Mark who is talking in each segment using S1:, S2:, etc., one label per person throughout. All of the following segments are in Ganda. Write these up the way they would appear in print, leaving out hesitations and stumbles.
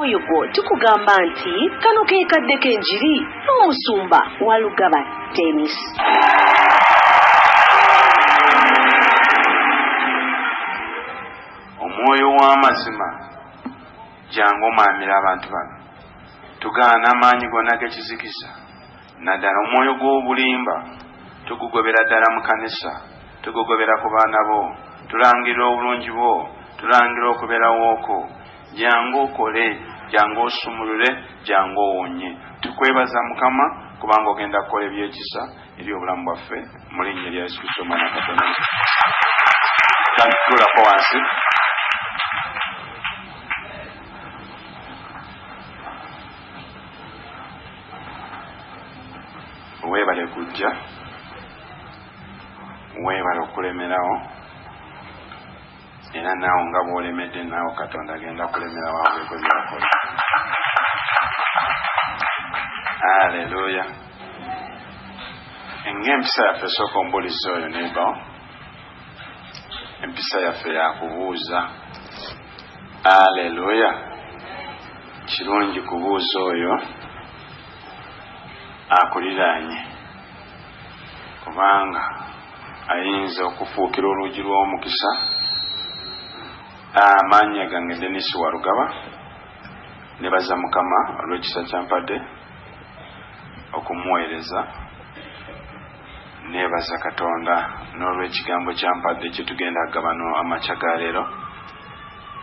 S1: Oyo gwo tukugamba nti kano ke kadde k'enjiri n'omusumba Walugaba Dennis.
S2: Omwoyo w'amazima jangu maamira abantu bano tugaana amaanyi gonna g'ekizikisa naddala omwoyo gw'obulimba tugugobera ddala mu kanisa tugugobera ku baana bo tulangira obulungi bwo tulangira okubeerawooko jangu okole jangu osumulule jangu owonye tukwebaza Mukama kubanga ogenda kukola ebyekisa eri obulamu bwaffe mu linnya lya Yesu Kristo Omwana wa Katonda. Tulako wansi. Weebale kujja weebale okulemerawo era naawe nga bw'olemedde naawe Katonda agenda kulemera waawe kwe byakola. Haleluya. Ng'empisa yaffe sooka ombuliza oyo neighbor, empisa yaffe yakubuuza. Haleluya. Kirungi kubuuza oyo akuliraanye kubanga ayinza okufuukira oluggi lw'omukisa. Amannya gange Dennis Walugaba, nebaza Mukama olw'ekisa kyampadde okumuweereza, nebaza Katonda n'olw'ekigambo kyampadde kyetugenda kugabano amakya ga leero.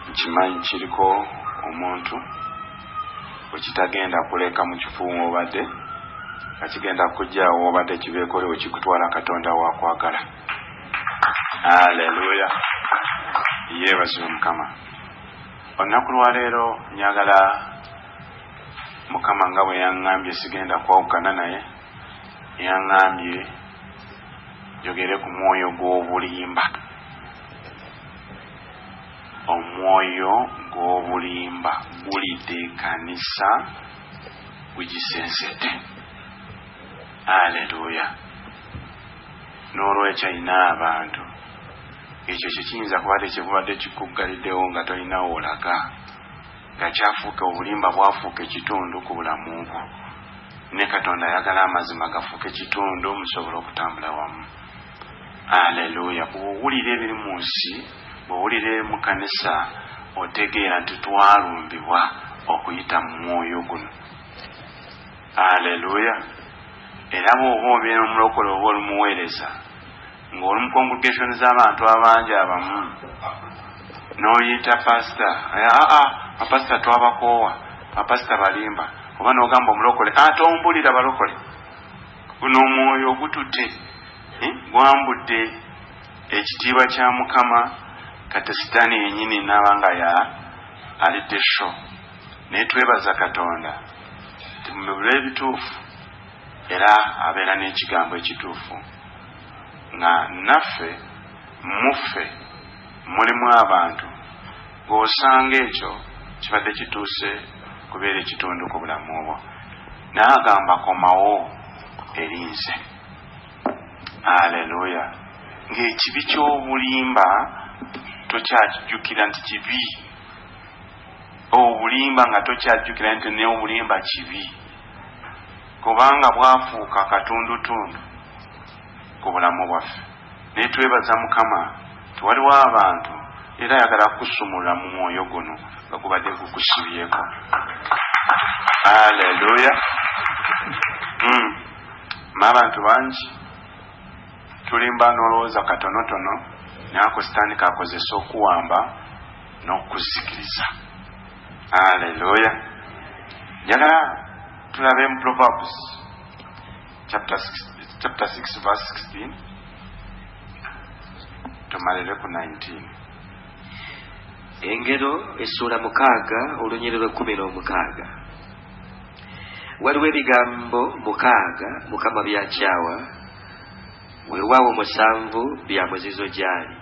S2: Nkimanyi kiriko omuntu wekitagenda kuleka mu kifo obadde nga kigenda kujjaawo obadde kibeekole wekikutwala Katonda waakwagala. Haleluya. Yeebazibwe Mukama. Olunaku lwa leero nyagala Mukama nga bwe yaŋŋambye sigenda kwawukana naye, yaŋŋambye njogere ku mwoyo gw'obulimba. Omwoyo gw'obulimba gulidde ekkanisa gugisensete. Haleluya. N'olwekyo ayina abantu ekyo kiyinza kuba tekibadde kikuggaliddewo nga tolinawo olaga nga kyafuuka obulimba bwafuuka ekitundu ku bulamu bwo ne Katonda ayagala amazima gafuuka ekitundu musobole okutambula wamu. Haleluya. bw'owulira ebiri mu nsi bw'owulira mu kanisa otegeera nti twalumbibwa okuyita mu mwoyo guno. Haleluya. Era bw'oba obeera omulokole oba olumuweereza ng'oli mu congregation z'abantu abangi abamu n'oyita pasita, apasita twabakoowa, apasita balimba, oba n'ogamba omulokole tombulira balokole. Guno omwoyo ogutute gwambudde ekitiibwa kya Mukama kati sitaani yennyini n'abanga alidde sho. Naye twebaza Katonda nti mu biro ebituufu era abeera n'ekigambo ekituufu nga naffe muffe mulimu abantu ng'osanga ekyo kibadde kituuse kubeera ekitundu ku bulamu bwo. N'agamba komawo erinze. Haleluya. Ng'ekibi ky'obulimba tokyajjukira nti kibi. Obulimba nga tokyajjukira nti ne obulimba kibi kubanga bwafuuka katundutundu ku bulamu bwaffe. Naye twebaza Mukama tiwaliwo abantu era ayagala kusumulula mu mwoyo guno nga gubadde gukusibyeko. Haleluya. Abantu bangi tulimba n'olowooza katonotono naako sitaani kakozesa okuwamba n'okuzikiriza. Haleluya. Njagala tulabe mu Proverbs chapter 6 verse 16 tumalire ku 19.
S3: Engero essula 6 olunyiriri lwe 16. Waliwo ebigambo 6 Mukama byakyawa, weewaawo 7 bya muzizo gyali: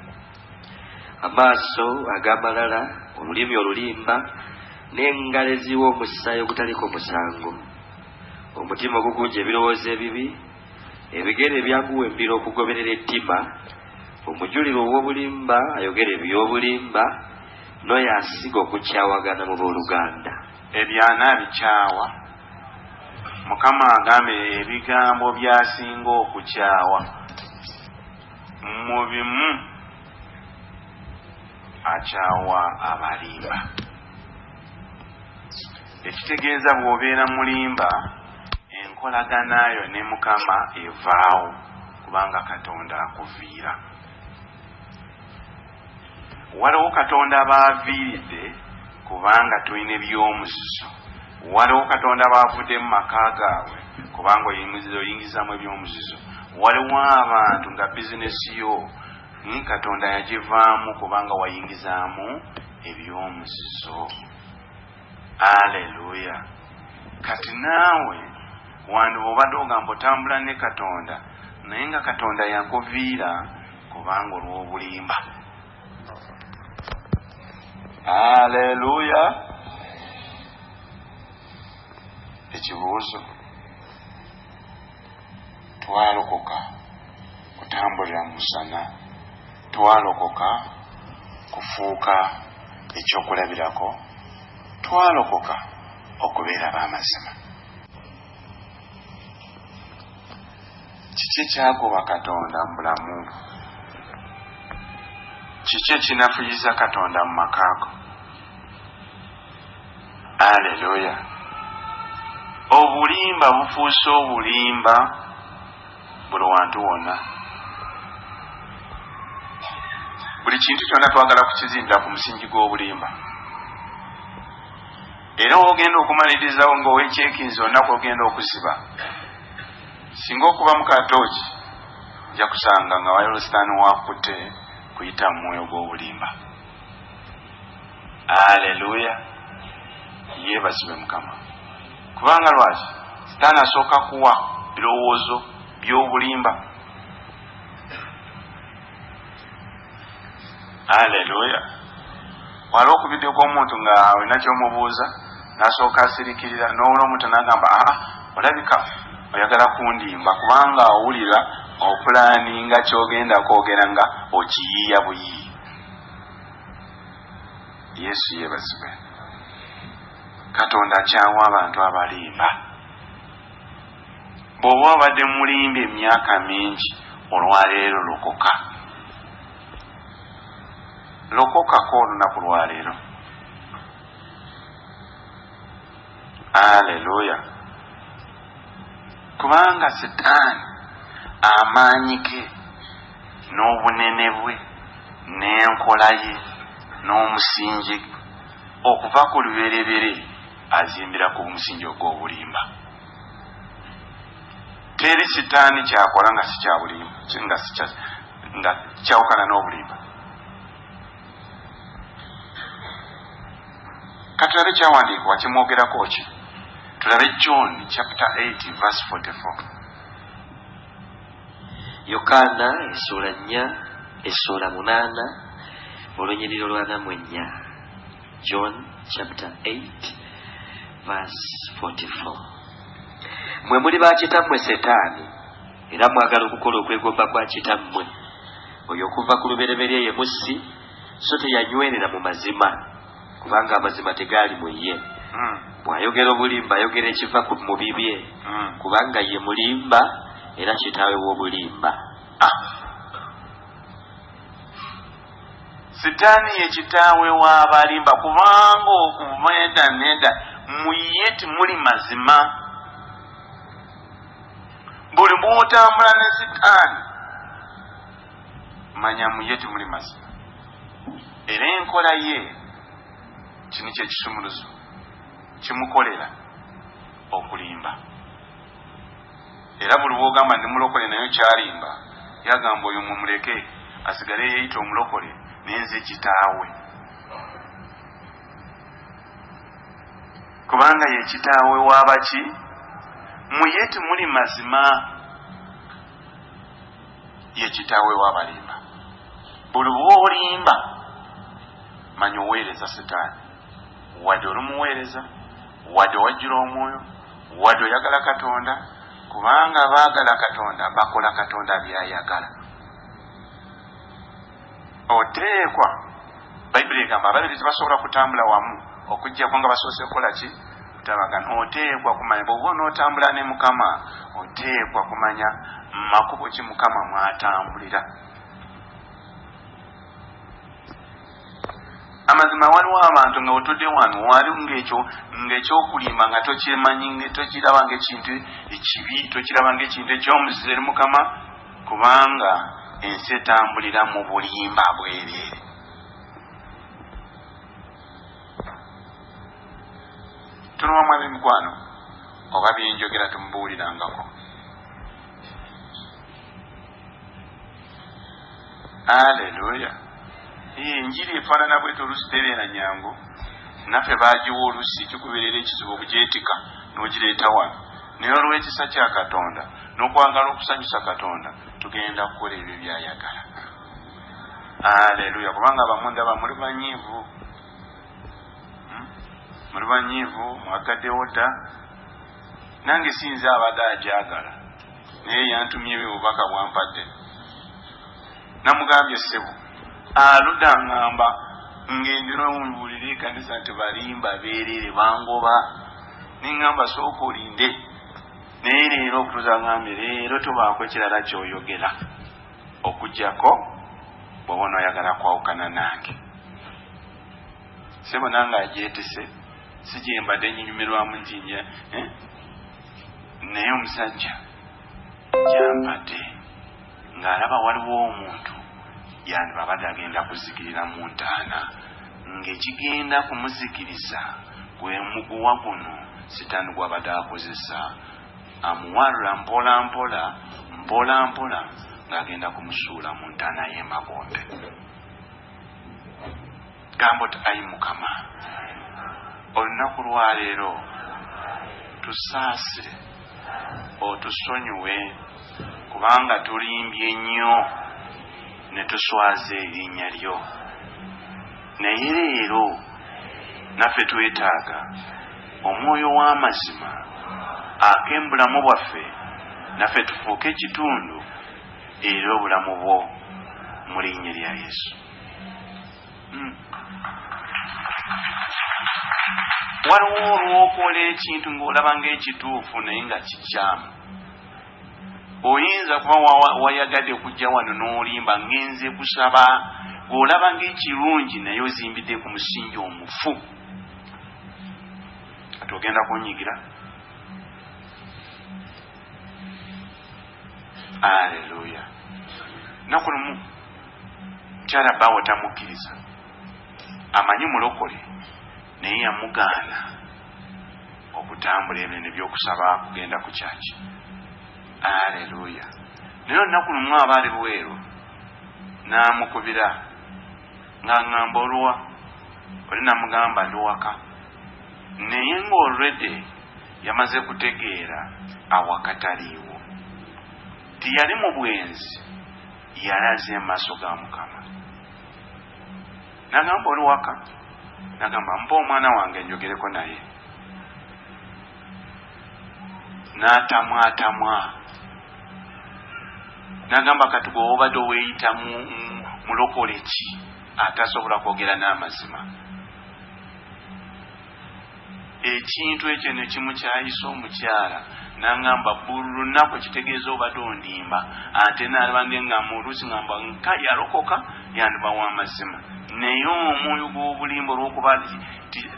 S3: amaaso ag'amalala, olulimi olulimba, n'engalo eziwa omusaayi ogutaliko musango, omutima ogugunja ebirowoozo ebibi, ebigere ebyaguwembera okugoberera ettima, omujuliro ow'obulimba ayogera eby'obulimba, n'oyo asiga okukyawagana mu booluganda.
S2: ebyana bikyawa. Mukama agambe ebigambo byasinga okukyawa mu bimu akyawa abalimba. Ekitegeeza bw'obeera mulimba enkolaganayo ne Mukama evaawo kubanga Katonda akuviira. Waliwo Katonda abaaviiridde kubanga tulina eby'omuzizo. Waliwo Katonda baavudde mu maka gaabwe kubanga oyingizamu eby'omuzizo. Waliwo abantu nga bizinesi yo Katonda yagivaamu kubanga wayingizaamu eby'omuzizo. Aleluya. Kati naawe wandibadde ogamba otambula ne Katonda naye nga Katonda yakuviira kubanga olw'obulimba. Aleluya. Ekibuuzo, twalokoka kutambulira mu musana, twalokoka kufuuka ekyokulabirako, twalokoka okubeera b'amazima. Kiki ekyagoba Katonda mu bulamu? Kiki ekinafuyiza Katonda mu makaako? Aleluya. Obulimba bufuuse obulimba buli wantu wonna. Buli kintu kyonna twagala kukizimbira ku musingi gw'obulimba. Era ogenda okumalirizawo ng'ow'ekyekinzi olunaku ogenda okusiba, singa okuba mu katooki nja kusanga nga Wayolositaani wakutte kuyita mu mwoyo gw'obulimba. Aleluya. Yeebazibwe Mukama. Kubanga lwaki Sitaani asooka kuwa birowoozo by'obulimba. Aleluya. Waliwo okubiddeko omuntu nga olina ky'omubuuza n'asooka asirikirira n'owula omuntu n'agamba olabika oyagala kundimba kubanga owulira opulaaninga ky'ogenda kwogera nga okiyiiya buyiiyi. Yesu yeebazibwe. Katonda akyawa abantu abalimba. Bw'oba obadde mulimba emyaka mingi, olwaleero lokoka. Lokokako olunaku lwaleero. Aleluya. Kubanga Setaani amaanyi ge n'obunene bwe n'enkola ye n'omusingi okuva ku lubereberye azimbira ku musingi ogw'obulimba. Teri Setaani kyakola nga si kya bulimba, nga kyawukana n'obulimba. Katulabe kyawandiikibwa kimwogerako ki? Tulabe John chapter 8 verse 44.
S3: Yokaana essula 4 essula 8 olunyiriro lwa 4. John chapter 8 verse 44. Mwe muli ba kitammwe Setaani era mwagala okukola okwegomba kwa kitammwe oyo okuva ku lubereberye ye mussi so teyanywerera mu mazima kubanga amazima tegaali mu ye. Bw'ayogera obulimba ayogera ekiva mu bibye kubanga ye mulimba era kitaawe w'obulimba.
S2: Setaani ye kitaawe w'abalimba kubanga okuva neda mu ye timuli mazima. Buli bw'otambula ne Setaani manya mu ye timuli mazima. Era enkola ye kino kyekisumuluzo kimukolera okulimba. Era buli bw'ogamba ndi mulokole naye kyalimba yagamba oyo mumuleke asigale yeeyita omulokole nenze kitaawe. Kubanga ye kitaawe w'abaki mu ye timuli mazima. Ye kitaawe w'abalimba. Buli bw'olimba manya oweereza Setaani wadde olumuweereza wadde wajjira omwoyo wadde oyagala Katonda kubanga baagala Katonda bakola Katonda byayagala. Oteekwa Bayibuli egamba ababiri tebasobola kutambula wamu okujjako nga basoose kukola ki kutabagana. Oteekwa kumanya bw'oba onootambula ne Mukama oteekwa kumanya makubo ki Mukama mwatambulira. Amazima waliwo abantu nga otudde wano wali ng'ekyokulimba nga tokimanyi tokiraba ng'ekintu ekibi tokiraba ng'ekintu eky'omuzizo eri Mukama kubanga ensi etambulira mu bulimba bwereere. Tunowamu ab'emikwano oba byenjogera tumubuulirangako. Aleluya. Enjiri efaanana bwetyo oluusi tebeera nyangu. Naffe baagiwa oluusi kikubeerera ekizibu okugyetika n'ogireeta wano. Naye olw'ekisa kya Katonda n'okwagala okusanyusa Katonda tugenda kukola ebyo by'ayagala. Aleluya. Kubanga abamunda muli banyiivu. Muli banyiivu mwagaddewo dda. Nange sinze abadde agyagala naye yantumye obubaka bwampadde. Namugambye ssebo aludda ngamba ngendera omubuulire ekkanisa nti balimba beerere bangoba. Nengamba sooka olinde. Naye leero okutuuza ngambye leero tobaako kirala ky'oyogera okuggyako bw'oba n'oyagala kwawukana nange. Ssebo nange agyetese si gye mbadde nyinyumirwamu ntinye naye omusajja gyampadde ng'alaba waliwo omuntu yandibabadde agenda kuzikirira mu ntaana ng'ekigenda kumuzikiriza gwe muguwa guno sitaani gw'abadde akozesa amuwalula mpola mpola ng'agenda kumusuula mu ntaana y'emagombe. Gamba oti ayi Mukama olunaku lwaleero tusaasire otusonyiwe kubanga tulimbye nnyo ne tuswaza erinnya lyo. Naye leero naffe twetaaga omwoyo w'amazima ak'embulamu bwaffe naffe tufuuke ekitundu era obulamu bwo mu linnya lya Yesu. Waliwo olw'okola ekintu ng'olaba ng'ekituufu naye nga kikyamu. Oyinza kuba wayagadde kujja wano n'olimba ngenze kusaba ng'olaba ng'ekirungi naye ozimbidde ku musingi omufu. Kati ogenda kunyigira. Aleluya. Naku lumu mukyala bbaawe tamukkiriza amanyi mulokole naye yamugaana okutambula ebintu by'okusaba kugenda ku kyaki. Aleluya. Naye olunaku lumu abaali bweru n'amukubira ng'aŋŋamba oluwa oli namugamba ndi waka naye ng'olwedde yamaze kutegeera awaka taliiwo. Tiyali mu bwenzi yali aze mu maaso ga Mukama. N'agamba oli waka n'agamba mpa omwana wange njogereko naye. N'atamwatamwa n'agamba kati gwe obadde weeyita mulokole ki atasobola kwogera n'amazima. Ekintu ekyo ne kimukyayisa omukyala n'agamba buli lunaku kitegeeza obadde ondimba ate n'alaba ng'eŋŋamba oluusi ŋŋamba nka yalokoka yandiba w'amazima. Naye omwoyo gw'obulimba olw'okuba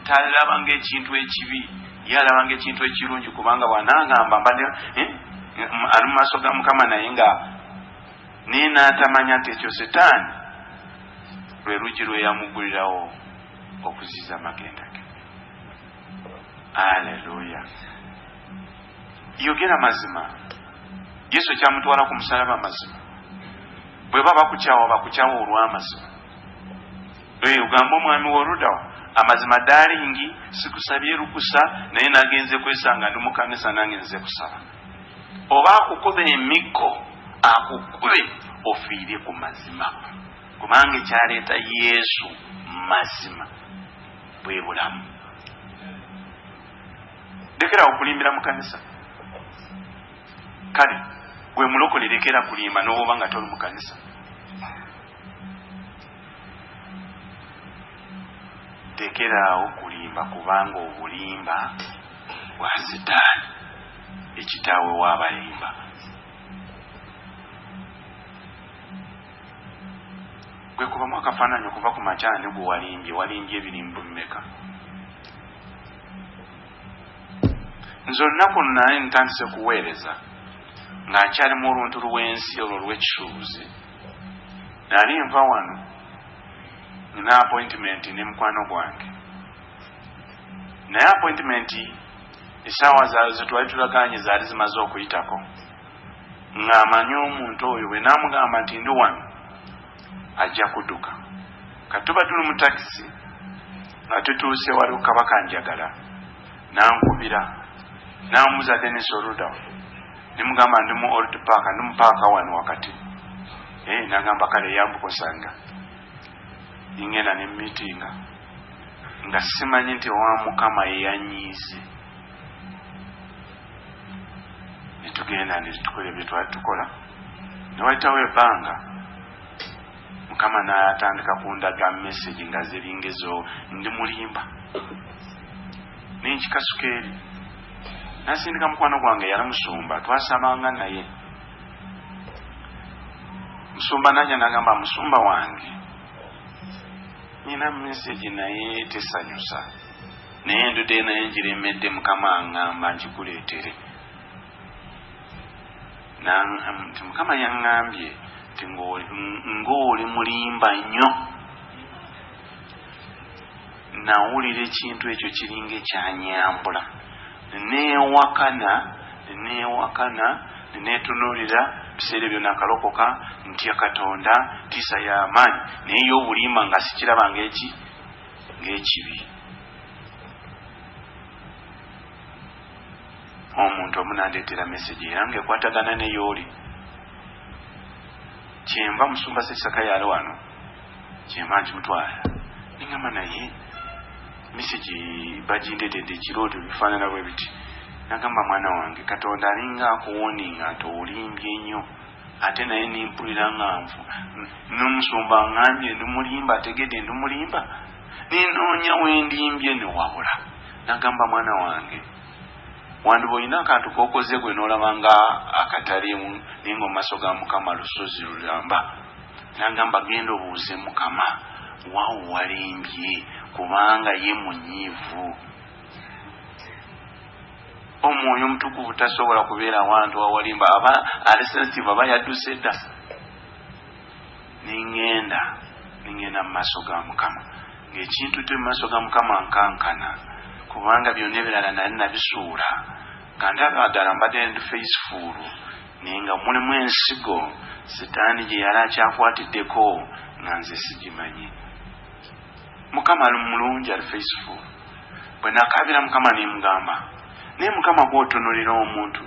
S2: talaba ng'ekintu ekibi ye alaba ng'ekintu ekirungi kubanga bw'anaagamba mbadde ali mu maaso ga Mukama naye nga naye n'atamanya nti ekyo setaani lwe luggi lwe yamugulirawo okuziza magenda ge. Aleluya. Yogera mazima. Yesu kyamutwala ku musalaba mazima. Bwe baba bakukyawa olw'amazima. Ugamba omwami w'oludawa amazima dalingi sikusabye lukusa naye nagenze kwesanga ndi mu kanisa nange nze kusaba. Oba akukube emikko akukube ofiire ku mazima kubanga ekyaleeta Yesu mazima bwe bulamu. Lekera okulimbira mu kanisa. Kale gwe mulokole lekera kulimba n'oba nga toli mu kanisa. Tekeraawo kulimba. bulimba kubanga obulimba bwa Setaani ekitaawe w'abalimba. Gwe kubamu akafaananyi okuva ku makyane gwe walimbye ebirimbo mmeka? Nze olunaku naye ntandise kuweereza nga nkyali mu oluntu lw'ensi olwo lw'ekisuubuzi. Nali nva wano nina appointment ne mukwano gwange, naye appointment essaawa ze twali tulaganye zaali zimaze okuyitako, ng'amanyi omuntu oyo bwe naamugamba nti ndi wano ajja kudduka. Katuba tuli mu takisi nga tutuuse waliwo Kabaka Njagala, nankubira namubuuza Dennis Oludawo, nimugamba ndi mu Old Park, ndi mu paaka wano wakati. Nagamba kale yambuka osanga ingenda ne meetinga nga simanyi nti wa Mukama yeyanyiize. Netugenda ne tukola bye twali tukola, ne wayitawo ebbanga Mukama n'atandika kundaga message nga ziringezo ndi mulimba. N'enkikasuka eri nasindika mukwano gwange yali Musumba, twasabanga naye. Musumba najja nagamba, Musumba wange nina message naye tesanyusa, naye ndudde naye njiremedde, Mukama aŋŋamba nkikuleetere. Mukama yaŋŋambye nti ng'oli mulimba nnyo. Nawulira ekintu ekyo kiringa ekyanyambula, neewakana neetunuulira biseera ebyo nakalokoka ntya Katonda ntiisa y'amaanyi, naye y'obulimba nga sikiraba ng'ekibi. Omuntu omu nandeetera message era ng'ekwatagana neyooli. Kyenva Musumba Ssekisaka yali wano, kyenva nkimutwala ningamba naye message bagindetedde ekirooto bifaanana bwe biti. Nagamba mwana wange, Katonda alinga akuwoninga nti olimbye nnyo, ate naye nimpulira nganvu n'Omusumba aŋŋambye ndi mulimba, ategedde ndi mulimba, ninoonya wendimbye ne wabula. Nagamba mwana wange, wandiba olina akantu k'okoze gwe n'olaba nga akataliimu naye nga mu maaso ga Mukama lusozi lulamba. Nagamba genda obuuze Mukama waawo walimbye, kubanga ye munyiivu. Omwoyo omutukuvu tasobola kubeera awantu awalimba, aba ali sensitive, aba yadduse dda. Ningenda mu maaso ga Mukama ng'ekintu te mu maaso ga Mukama nkankana, kubanga byonna ebirala nali nabisuula nga ndaba ddala mbadde ndi faithful, naye nga mulimu ensigo Setaani gye yali akyakwatiddeko nga nze sigimanyi. Mukama ali mulungi, ali faithful. Bwe nakaabira Mukama nimugamba, naye Mukama gw'otunuulira omuntu,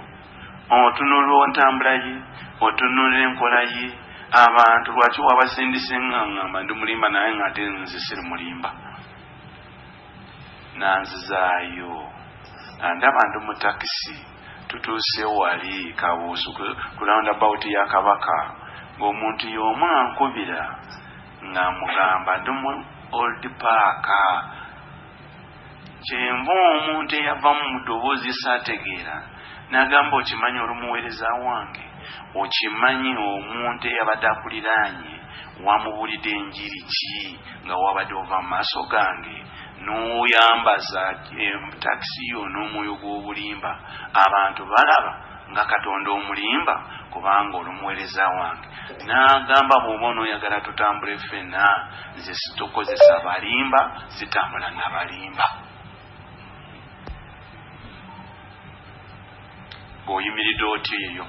S2: otunuulira entambula ye, otunuulira enkola ye, abantu lwaki wabasindise ng'aŋŋamba ndi mulimba naye ng'ate nze siri mulimba. Nanzizaayo ndaba ndi mu takisi, tutuuse wali Kabuusu ku roundabout ya Kabaka, ng'omuntu y'omu ankubira ng'amugamba ndi mu Old Park. Kyenva omuntu eyava mu ddoboozi saategeera n'agamba, okimanyi olumuweereza wange, okimanyi omuntu eyabadde akuliraanye wamubulidde enjiri ki nga wabadde ova mu maaso gange n'oyambaza takisi yo n'omwoyo gw'obulimba, abantu balaba nga Katonda omulimba kubanga olumuweereza wange. N'agamba, bw'oba onooyagala tutambule ffenna, nze situkozesa balimba, sitambula n'abalimba. Ng'oyimiridde otya eyo?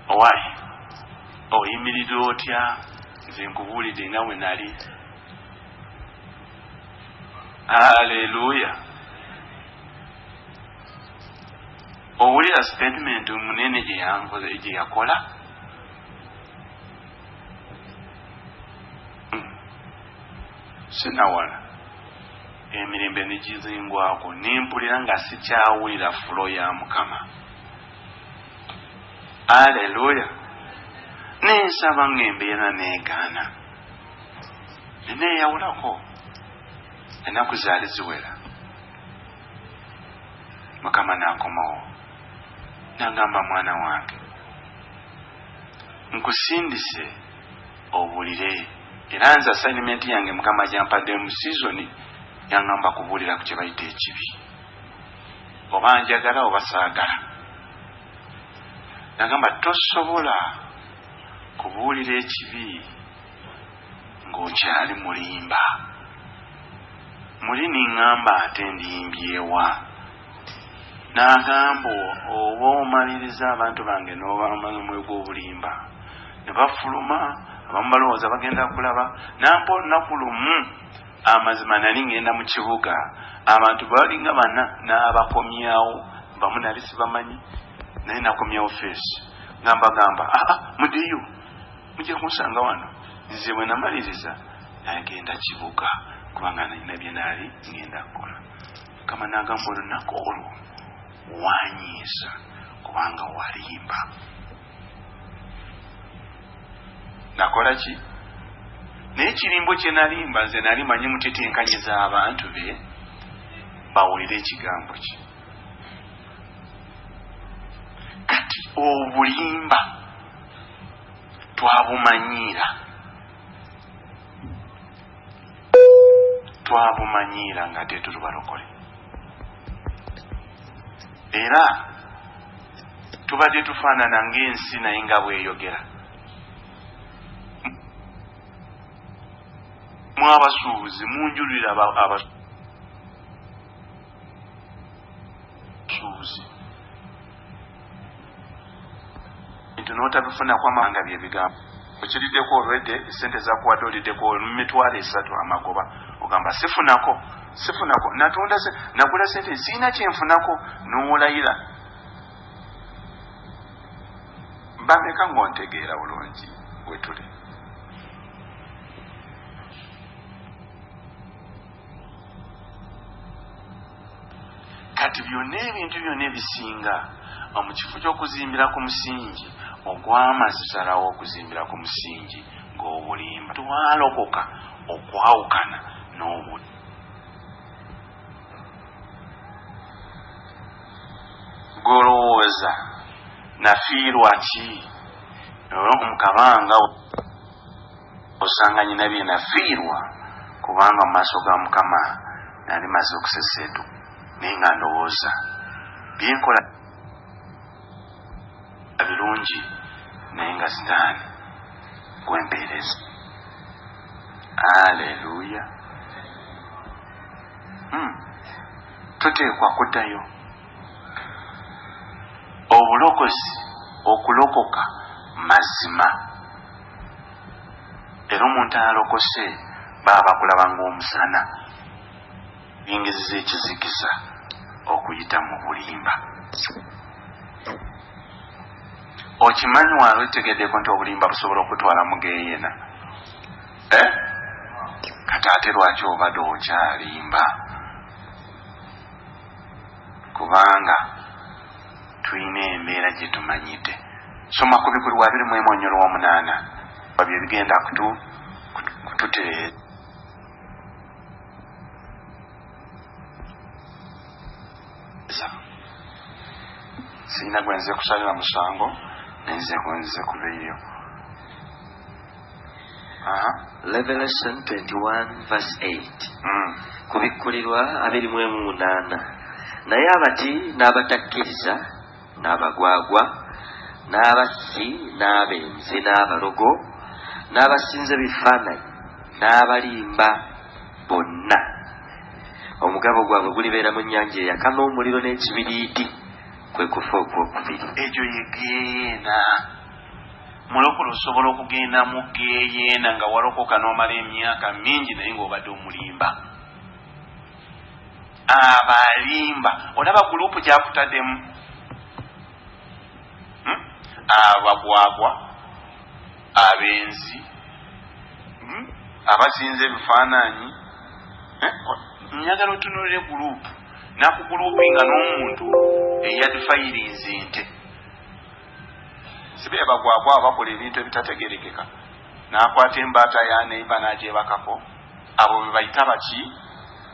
S2: Owaayi, oyimiridde otya? Nze nkubuulidde nga bwe nali. Haleluya. Owulira statement munene gye yakola? Sinawala emirembe negizingwako, nimpulira nga sikyawulira fulo ya Mukama. Haleluya. Nensaba ng'embeera neegaana. neneeyawulako ennaku zaali ziwera. Mukama n'akomawo n'agamba mwana wange nkusindise obuulire, era nze assignment yange Mukama gyampadde mu season yangamba kubuulira ku kye bayita ekibi, oba njagala oba saagala. Nagamba tosobola kubuulira ekibi ng'okyali mulimba. Muli niŋŋamba ate ndiyimbyewa. N'agamba oba omaliriza abantu bange n'obamala omwoyo gw'obulimba ne bafuluma, abamu balowooza bagenda kulaba. Nampa olunaku lumu amazima nali ngenda mu kibuga, abantu balinga bana n'abakomyawo, bamu nali sibamanyi naye nakomyawo feesi ngambagamba mudiyo mujja kunsanga wano. Nze bwe namaliriza nagenda kibuga kubanga nalina bye naali ngenda kukola. Mukama n'agamba olunaku olwo wanyiisa kubanga walimba. Nakola ki? Naye kirimbo kye nalimba nze nali manyi mutetenkanyiza abantu be bawulire ekigambo kye. Kati obulimba twabumanyiira nga tetulubalokole, era tubadde tufaanana ng'ensi naye nga bweyogera. Mwabasuubuzi munjulira abasuubuzi bintu n'otabifunako amanga bye bigambo. Okiriddeko olwedde esente zakuwadde oliddeko mu mitwalo 3 amagoba ogamba sifunako natunda nagula sente siina kyenfunako n'olayira. Bameka ng'ontegeera bulungi bwe tuli. Kati byonna ebintu byonna ebisinga mu kifo ky'okuzimbira ku musingi ogw'amazisalawo okuzimbira ku musingi ng'obulimba twalokoka okwawukana n'obuli. Golowooza nafiirwa ki mu kabanga osanga nyina bye nafiirwa kubanga mu maaso ga Mukama nali maze okuseseetu naye nga ndowooza byenkola birungi naye nga sitaani gwempeereza. Aleluya. Tuteekwa kuddayo. Obulokozi okulokoka mazima, era omuntu alokose baba bakulaba ng'omusana, engezi z'ekizikiza okuyita mu bulimba. Okimanyi wali otegeddeko nti obulimba busobola okutwala mu geeyena? Kati ate lwaki obadde okyalimba? Kubanga tulina embeera gye tumanyidde. Soma 2:28 babyo bigenda kututereeza. Sirina gwenze kusalira musango nenze gwenze kubeeyo.
S3: Revelation 21:8 kubikkulirwa 28. Naye abati n'abatakkiriza n'abagwagwa n'abassi n'abenzi n'abalogo n'abasinza ebifaananyi n'abalimba bonna omugabo gwabwe gulibeera mu nnyanja eyaka n'omuliro n'ekibiriiti, kwe kufa okwokubiri.
S2: Egyo ye geyeena. Mulokole osobola okugenda mu geyeena nga walokoka n'omala emyaka mingi naye ng'obadde omulimba. Abalimba olaba gurupu gyakutaddemu, abagwagwa, abenzi, abasinza ebifaananyi. Njagala otunulire gurupu nakugurupinga n'omuntu eyadifayirinze ente. Sibe bagwagwa abakola ebintu ebitategerekeka, n'akwata embaata ya neiba n'agyebakako abo be bayita baki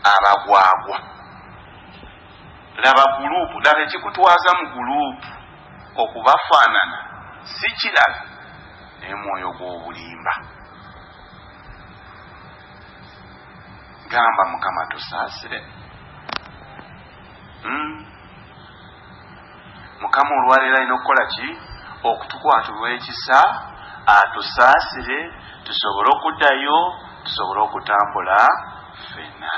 S2: abagwagwa. Laba gulupu, laba ekikutwaza mu gulupu okubafaanana si kirala naye mwoyo gw'obulimba. Gamba Mukama tusaasire. Mukama olwaleero alina okukola ki? Okutukwatulwa ekisa, atusaasire tusobole okuddayo, tusobole okutambula ffenna.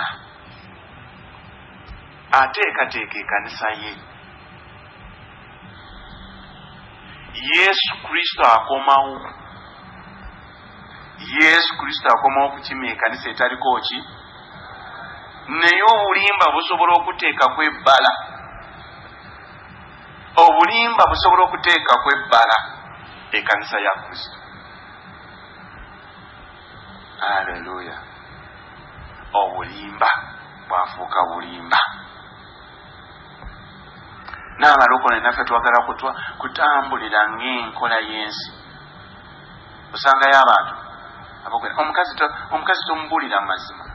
S2: Ateekateeka ekkanisa ye. Yesu Kristo akomawo. Yesu Kristo akomawo kukima ekkanisa etaliko ki? Naye obulimba busobola okuteekako ebbala. Obulimba busobola okuteekako ebbala ekkanisa ya Kristo. Haleluya. Obulimba bwafuuka bulimba. N'abalokole naffe twagala kutambulira ng'enkola y'ensi. Osangayo abantu omukazi tomubuulira mazima.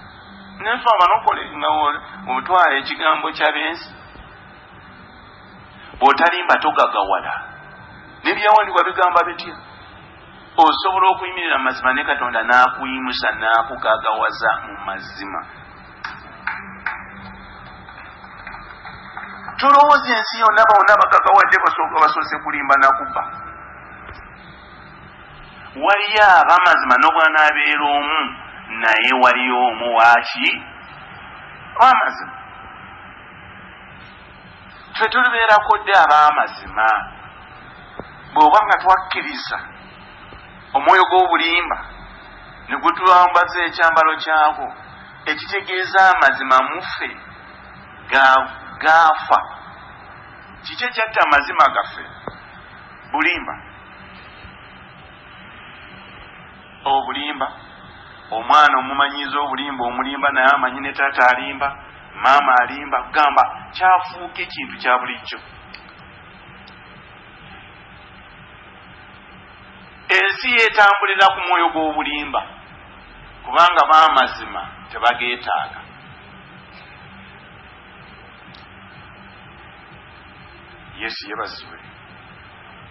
S2: Naffe abalokole nga otwala ekigambo ky'abensi. Bw'otalimba togagawala. N'ebyawandikwa bigamba bitya? Osobola okuyimirira mu mazima ne Katonda n'akuyimusa n'akugagawaza mu mazima. Tulowooza ensi yonna bonna bagagawadde basoose kulimba nakubba. Waliyo ab'amazima n'obwanaabeera omu naye waliyo omu waaki w'amazima. Ffe tulibeerako dde ab'amazima bw'oba nga twakkiriza omwoyo gw'obulimba ne gutwambaza ekyambalo kyagwo ekitegeeza amazima mu ffe gaafa. Kiki ekyatta amazima gaffe? Bulimba. Obulimba. Omwana omumanyiza obulimba omulimba naye amanyi ne taata alimba, maama alimba, gamba kyafuuka ekintu kya bulijjo. Ensi yeetambulira ku mwoyo gw'obulimba kubanga b'amazima tebageetaaga. Yesu yebazibwe.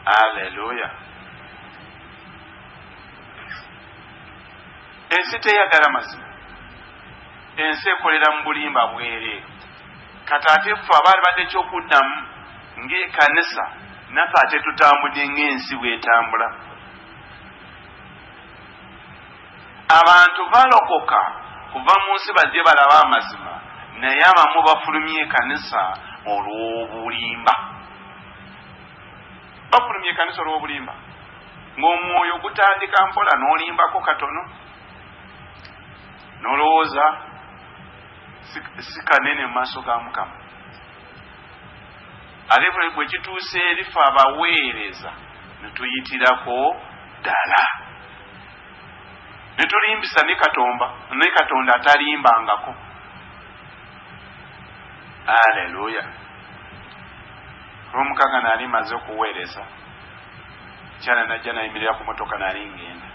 S2: Haleluya. Ensi teyagala mazima. Ensi ekolera mu bulimba bwereere. Kati ate ffe abaali badde kyokuddamu ng'ekkanisa naffe ate tutambudde ng'ensi bw'etambula. Abantu balokoka kuva mu nsi bajje balaba amazima naye abamu bafulumya ekkanisa olw'obulimba. Bafulumya ekkanisa olw'obulimba ng'omwoyo gutandika mpola n'olimbako katono n'olowooza si kanene mu maaso ga Mukama. Ate bwe kituuse erifa abaweereza ne tuyitirako ddala ne tulimbisa ne Katonda atalimbangako. Haleluya. Olw'omukaaga naali maze okuweereza kyala najja nayimirira ku motoka naali ngenda.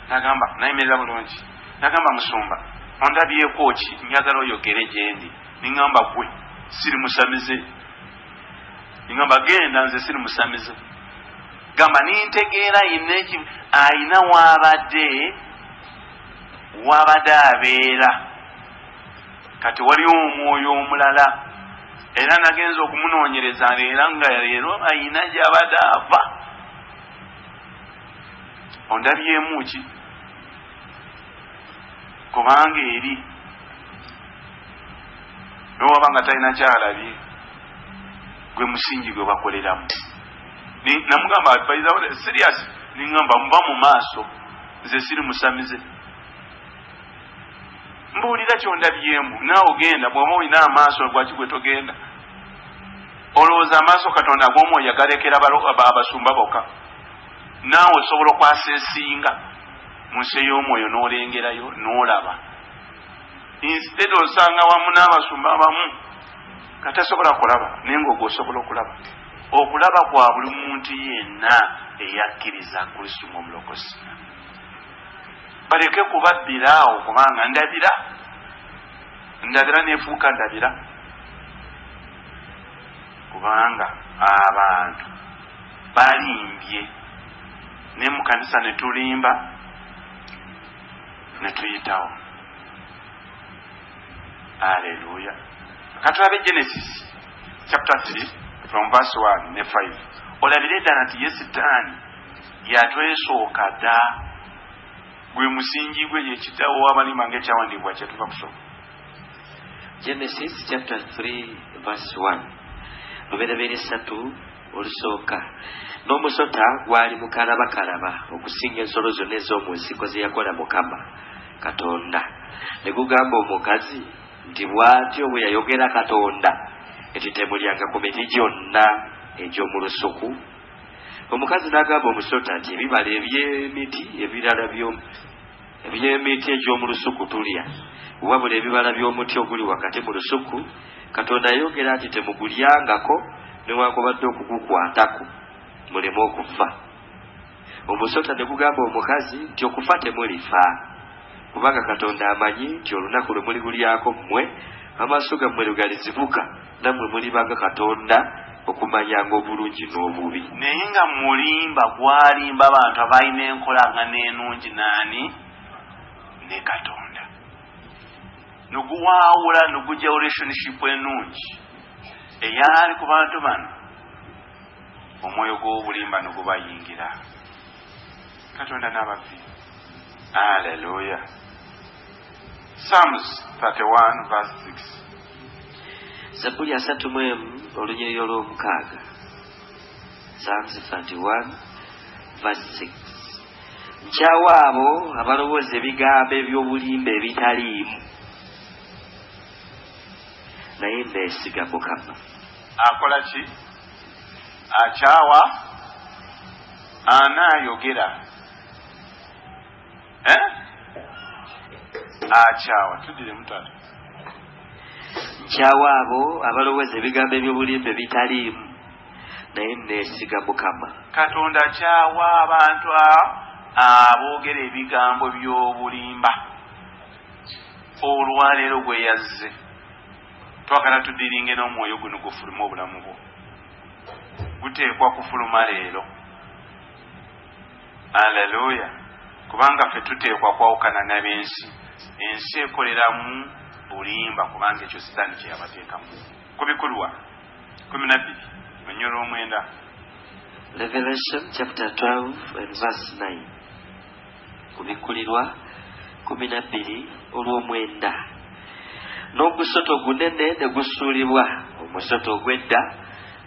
S2: Nagamba nayimirira bulungi. Nagamba Musumba ondabyeko ki njagala oyogere gye ndi. Ningamba gwe siri musamize. Ningamba genda nze siri musamize. Gamba nintegeera ayina wabadde abeera. Kati waliwo omwoyo omulala era nagenza okumunoonyereza era nga leero ayina gy'abadde ava. Ondabyemu ki? Kubanga eri n'owaba nga talina kyalabye gwe musingi gwe bakoleramu. Namugamba baizawo serious. Ningamba muba mu maaso nze siri musamize. Mbuulira kyondabyemu naawe ogenda bw'oba olina amaaso lwaki gwe togenda? Olowooza amaaso Katonda ag'omwoyo yagalekera abasumba bokka? Naawe osobola okwasa ensinga mu nsi ey'omwoyo n'olengerayo n'olaba. Instead osanga wamu n'abasumba abamu katasobola kulaba naye ng'ogwo osobola okulaba. Okulaba kwa buli muntu yenna eyakkiriza Kristo ng'omulokozi. baleke kubabbiraawo kubanga ndabira nefuuka ndabira kubanga abantu balimbye ne mu kanisa ne tulimba ne tuyitawo. Haleluya. Katulabe Genesis chapter 3 from verse 1 ne 5. Olabire ddala nti ye Sitaani yatwesooka dda, gwe musingi gwe yekitawo w'abalima ng'ekyawandiikibwa kyetuva kusoma.
S3: Genesis chapter 3 verse 1. Luberebera 3 olusooka. N'omusota gwali mukalabakalaba okusinga ensolo zonna ez'omu nsiko ze yakola Mukama Katonda. Ne gugamba omukazi nti bw'atyo bwe yayogera Katonda nti temulyanga ku miti gyonna egy'omu lusuku. Omukazi n'agamba omusota nti ebibala eby'emiti ebirala eby'emiti egy'omu lusuku tulya, wabula ebibala by'omuti oguli wakati mu lusuku Katonda yayogera nti temugulyangako newankubadde okugukwatako muleme okufa. Omusota ne gugamba omukazi nti okufa temulifa, kubanga Katonda amanyi nti olunaku lwe muligulyako mmwe amaaso gammwe lwe galizibuka, nammwe mulibanga Katonda okumanyanga obulungi n'obubi.
S2: Naye nga mulimba gwalimba abantu abalina enkolanga n'enungi naani? Ne Katonda. Nuguwaawula nugujja relationship enungi eyali ku bantu bano, omwoyo gw'obulimba nugubayingira. Katonda n'abavvi. Haleluya. Psalms 31 verse 6.
S3: Zaburi 31 olunyiriri olw'omukaaga. Psalms 31 verse 6. Nkyawa abo abalowooza ebigambo eby'obulimba ebitaliimu, naye neesiga Mukama.
S2: Akola ki? Akyawa anaayogera. Akyawa tudire mutata.
S3: Nkyawa abo abalowooza ebigambo eby'obulimba ebitaliimu, naye neesiga Mukama.
S2: Katonda akyawa abantu aboogera ebigambo by'obulimba. Olwaleero gwe yazze twagala tudiringe n'omwoyo guno gufuluma obulamu bwo. Guteekwa kufuluma leero. Haleluya. Kubanga ffe tuteekwa kwawukana n'ab'ensi. Ensi ekoleramu bulimba kubanga ekyo Sitaani kye yabateekamu. Ku bikulwa 12 onyolo 9.
S3: Revelation chapter 12 and verse 9. Kubikulirwa 12 olw'omwenda. N'ogusota ogunene ne gusuulibwa, omusota ogw'edda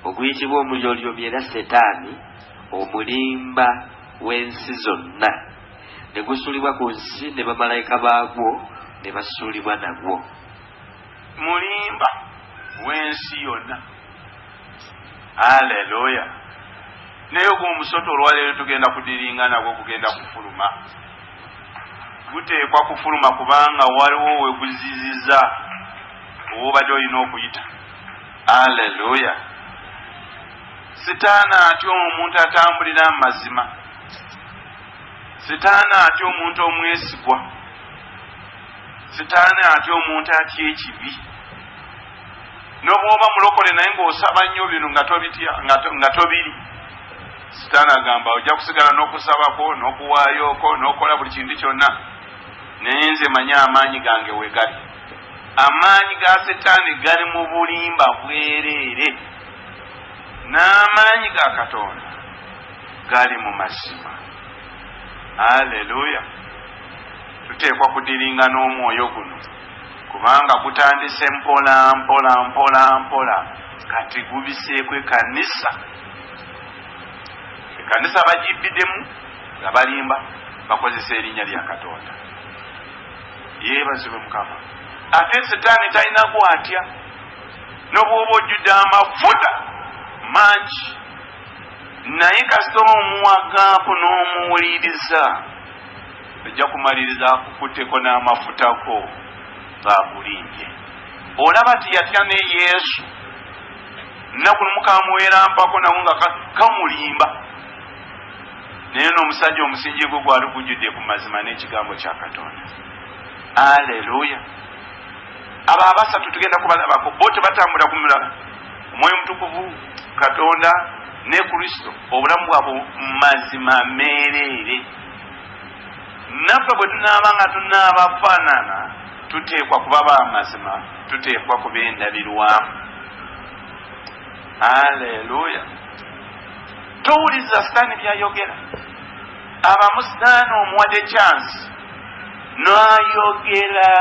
S3: oguyitibwa omulyolyomi era Setaani, omulimba w'ensi zonna, ne gusuulibwa ku nsi ne bamalayika baagwo ne basuulibwa nagwo.
S2: Mulimba w'ensi yonna. Haleluya. Naye ogw'omusota olwaleero tugenda kudiringa nagwo kugenda kufuluma. Guteekwa kufuluma kubanga waliwo we guziziza obadde olina okuyita. Haleluya. Sitaani atya omuntu atambulira mu mazima. Sitaani atya omuntu omwesigwa. Sitaani atya omuntu atya ekibi. N'obwoba mulokole naye ng'osaba nnyo bino nga tobiri, Sitaani agamba ojja kusigala n'okusabako n'okuwaayoko n'okola buli kintu kyonna, naye nze manyi amaanyi gange we gali. Amaanyi ga Setaani gali mu bulimba bwereere, n'amaanyi ga Katonda gali mu mazima. Haleluya. Tuteekwa kudiringa n'omwoyo guno kubanga gutandise mpola kati gubiseeko ekkanisa. Ekkanisa bagibbidemu nga balimba bakozesa erinnya lya Katonda. Yeebazibwe Mukama. Ate Setaani talina gwatya, n'obwoba ojjudde amafuta mangi, naye kasita omuwagaapo n'omuwuliriza ojja kumaliriza akukutteko n'amafutako gaakulimbye. Olaba ti yatya ne Yesu, nnaku lumu kamuweerampako nawo nga kamulimba. naye n'omusajja omusingi gwe gwali gujjudde ku mazima n'ekigambo kya Katonda. Aleluya. abo abasatu tugenda kubalabako bo tebatambula ku mulala. Omwoyo Mutukuvu, Katonda ne Kristo obulamu bwabwe mazima meerere. Naffe bwe tunaaba nga tunaabafaanana tuteekwa kuba b'amazima, tuteekwa kuba endabirwamu. Aleluya. Towuliza Sitaani byayogera. Abamu Sitaani omuwadde chance n'ayogera,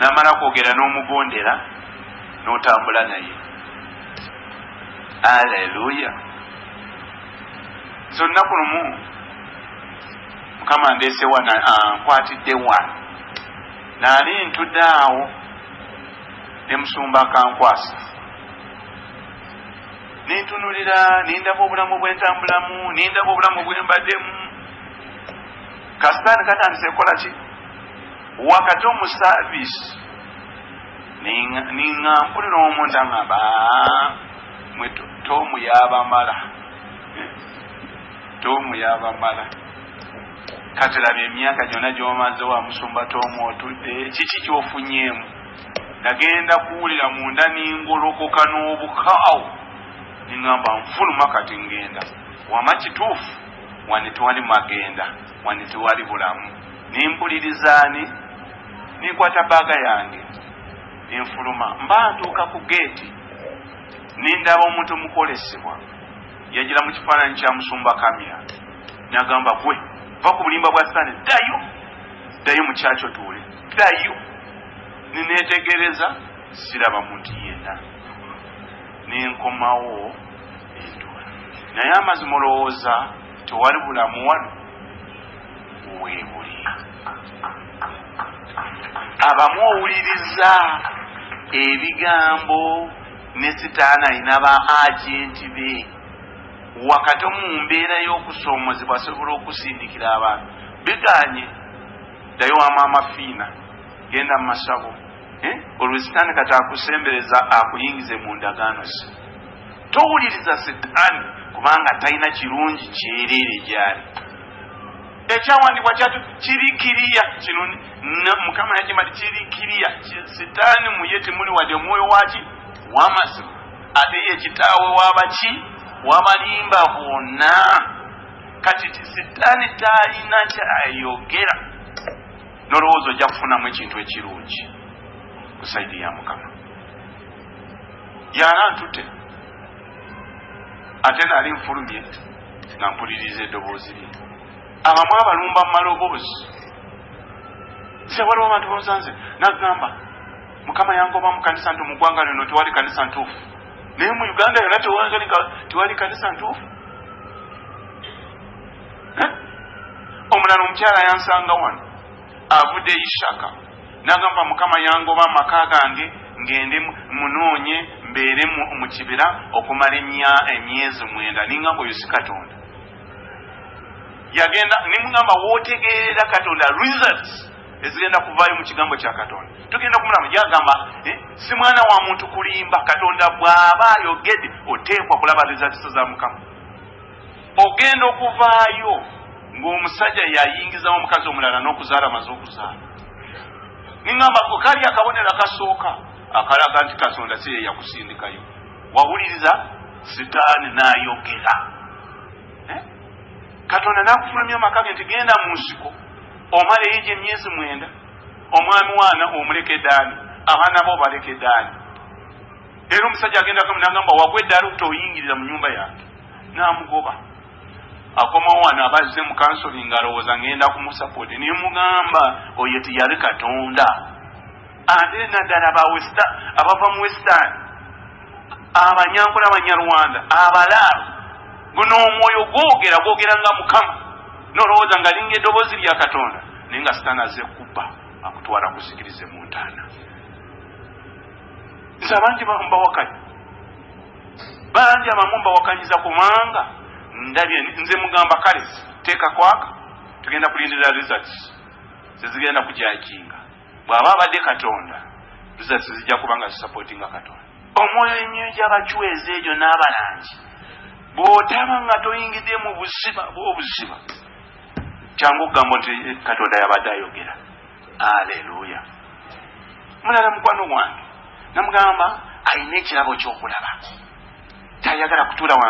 S2: n'amala kwogera n'omugondera n'otambula naye. Aleluya. So nnaku lumu Mukama ndeese wano nkwatidde wano naali ntudde awo ne musumba akankwasa nintunulira nindaba obulamu bwentambulamu, nindaba obulamu bwembaddemu. Kasitaani katandise kola ki? Wakati omu saavisi niŋŋampulira omuntu aŋŋamba mwe Tomu y'abamala, Tomu y'abamala. Kati labye emyaka gyonna gy'omaze wa musumba Tomu otudde, kiki ky'ofunyeemu? Nagenda kuwulira munda ningolokoka n'obukaawo. Ningamba nfuluma kati ngenda. Wama kituufu wano tewali magenda, wano tewali bulamu. Nimpulirizaani, ninkwata baaga yange, ninfuluma. Mba ntuuka ku geeti, nindaba omuntu mukolesebwa. Yagira mu kifaananyi kya musumba Kamya. Nagamba gwe, va ku bulimba bwa Sitaani, ddayo mu kyakyo tuule, ddayo. Nineetegereza, siraba muntu yenna. Ninkomawo endula. Naye amazima olowooza tewali bulamu wano? Weebuli. Abamu owuliriza ebigambo ne Sitaani alina ba agenti be. Wakati mu mbeera y'okusoomozebwa asobola okusindikira abantu. Biganye, ddayo wamu amafiina, genda mu masabo. Olwo Sitaani kati akusembereza akuyingize mu ndagaano ze. Towuliriza Sitaani kubanga talina kirungi kyereere gyali. Ekyawandibwa kyatu kirikiriya kino Mukama yakimali kirikiriya. Sitaani muye temuli wadde omwoyo waki w'amazima, ate ye kitaawe w'abaki w'abalimba bonna. Kati Sitaani talina kyayogera n'olowooza ojja kufunamu ekintu ekirungi ku saidi ya Mukama. Yala ntute ate nali nfulumye nga mpuliriza eddoboozi lye. Abamu abalumba mu maloboozi. Waliwo abantu bonsanze nagamba Mukama yangoba mu kanisa nti mu ggwanga lino tewali kanisa ntuufu. Naye mu Uganda yonna tewali kanisa ntuufu. Omulala omukyala yansanga wano avudde Ishaka. Nagamba Mukama yangoba amaka gange ngende munoonye mbeere mu kibira okumala emyezi 9. Ningamba oyo si Katonda. Yagenda nimugamba wootegeerera Katonda results ezigenda kuvaayo mu kigambo kya Katonda. Tugenda kumulamu yagamba si mwana wa muntu kulimba. Katonda bw'aba ayogedde oteekwa kulaba results za Mukama. Ogenda okuvaayo ng'omusajja yayingizamu omukazi omulala n'okuzaala amaze okuzaala. Ningamba kali akabonero akasooka akalaga nti Katonda si ye yakusindikayo. Wawuliriza Sitaani n'ayogera. Katonda n'akufulumya amaka ge nti genda mu nsiko omale yije emyezi 9, omwami wana omuleke ddaani, abaana bo baleke ddaani. Era omusajja agenda nagamba wagwe eddaala otoyingirira mu nyumba yange. N'amugoba. Akomawo wano abazze mu kansoli ng'alowooza ngenda kumusapooti. Niye mugamba oyo teyali Katonda. Ate naddala abava mu Western, Abanyankole, Abanyarwanda, Abalaalo, guno omwoyo gwogera nga Mukama. N'olowooza nga linga eddoboozi lya Katonda, naye nga Sitaani azze kubba akutwala kusikirize mu ntaana. Nze abangi mbawakanya, bangi abamu mbawakanyiza kubanga ndabye nze mugamba kale teeka kwaka tugenda kulindira results zizigenda kujakinga. Bw'aba abadde Katonda results zijja kubanga zisupportinga Katonda. Omwoyo emyoyo gy'abachwezi egyo n'abalangi bw'otaba nga toyingidde mu buziba bw'obuziba kyangu okugamba nti Katonda yabadde ayogera. Aleluya. Mulala mukwano gwange namugamba alina ekirabo ky'okulaba, tayagala kutuula wansi